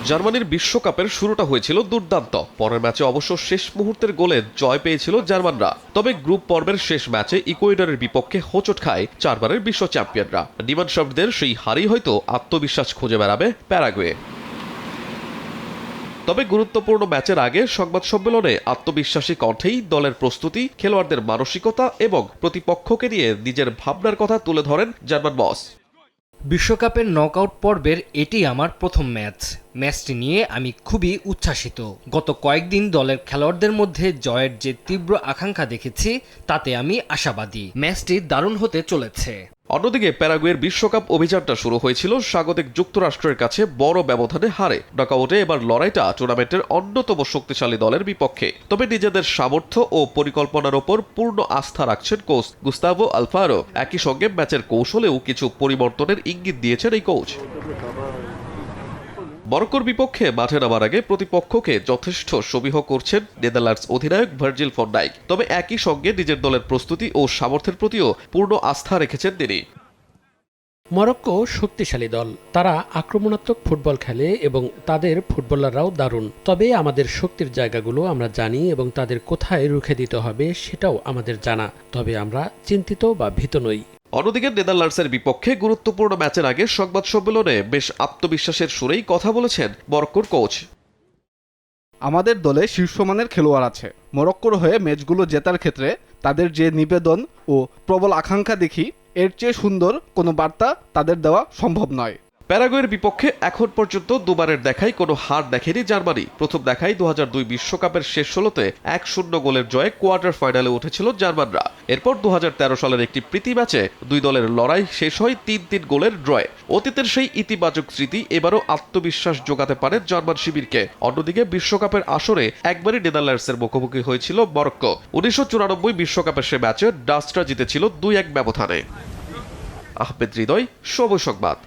জার্মানির বিশ্বকাপের শুরুটা হয়েছিল দুর্দান্ত। পরের ম্যাচে অবশ্য শেষ মুহূর্তের গোলে জয় পেয়েছিল জার্মানরা। তবে গ্রুপ পর্বের শেষ ম্যাচে ইকুয়েডরের বিপক্ষে হোঁচট খায় চারবারের বিশ্ব চ্যাম্পিয়নরা। ডিমান্ডশাফটদের সেই হারেই হয়তো আত্মবিশ্বাস খুঁজে বেড়াবে প্যারাগুয়ে। তবে গুরুত্বপূর্ণ ম্যাচের আগে সংবাদ সম্মেলনে আত্মবিশ্বাসী কণ্ঠেই দলের প্রস্তুতি, খেলোয়াড়দের মানসিকতা এবং প্রতিপক্ষকে নিয়ে নিজের ভাবনার কথা তুলে ধরেন জার্মান বস। বিশ্বকাপের নকআউট পর্বের এটি আমার প্রথম ম্যাচটি নিয়ে আমি খুবই উচ্ছ্বাসিত। গত কয়েকদিন দলের খেলোয়াড়দের মধ্যে জয়ের যে তীব্র আকাঙ্ক্ষা দেখেছি তাতে আমি আশাবাদী। ম্যাচটি দারুণ হতে চলেছে। অন্যদিকে প্যারাগুয়ের বিশ্বকাপ অভিযানটা শুরু হয়েছিল স্বাগতিক যুক্তরাষ্ট্রের কাছে বড় ব্যবধানে হারে। নকআউটে এবার লড়াইটা টুর্নামেন্টের অন্যতম শক্তিশালী দলের বিপক্ষে। তবে নিজেদের সামর্থ্য ও পরিকল্পনার ওপর পূর্ণ আস্থা রাখছেন কোচ গুস্তাভো আলফারো। একই সঙ্গে ম্যাচের কৌশলেও কিছু পরিবর্তনের ইঙ্গিত দিয়েছেন এই কোচ। মরক্কোর বিপক্ষে মাঠে নামার আগে প্রতিপক্ষকে যথেষ্ট সমীহ করছেন নেদারল্যান্ডস অধিনায়ক ভার্জিল ফন ডাইক। তবে একই সঙ্গে নিজের দলের প্রস্তুতি ও সামর্থ্যের প্রতিও পূর্ণ আস্থা রেখেছেন তিনি। মরক্কো শক্তিশালী দল, তারা আক্রমণাত্মক ফুটবল খেলে এবং তাদের ফুটবলাররাও দারুণ। তবে আমাদের শক্তির জায়গাগুলো আমরা জানি এবং তাদের কোথায় রুখে দিতে হবে সেটাও আমাদের জানা। তবে আমরা চিন্তিত বা ভীত নই। অন্যদিকে নেদারল্যান্ডসের বিপক্ষে গুরুত্বপূর্ণ ম্যাচের আগে সংবাদ সম্মেলনে বেশ আত্মবিশ্বাসের সুরেই কথা বলেছেন মরক্কোর কোচ। আমাদের দলে শীর্ষমানের খেলোয়াড় আছে। মরক্কোর হয়ে ম্যাচগুলো জেতার ক্ষেত্রে তাদের যে নিবেদন ও প্রবল আকাঙ্ক্ষা দেখি, এর চেয়ে সুন্দর কোনো বার্তা তাদের দেওয়া সম্ভব নয়। প্যারাগুয়ের বিপক্ষে এখন পর্যন্ত দুবারের দেখাই কোনো হার দেখেনি জার্মানি। প্রথম দেখাই 2002 বিশ্বকাপের শেষ ষোলোতে 1-0 গোলের জয়ে কোয়ার্টার ফাইনালে উঠেছিল জার্মানরা। এরপর 2013 সালের একটি প্রীতি ম্যাচে দুই দলের লড়াই শেষ হয় 3-3 গোলের ড্রয়ে। অতীতের সেই ইতিবাচক স্মৃতি এবারও আত্মবিশ্বাস যোগাতে পারে জার্মান শিবিরকে। অন্যদিকে বিশ্বকাপের আসরে একবারই নেদারল্যান্ডসের মুখোমুখি হয়েছিল মরক্কো। 1994 বিশ্বকাপের সে ম্যাচে ডাচরা জিতেছিল 2-1 ব্যবধানে। আহমেদ হৃদয়, সময় সংবাদ।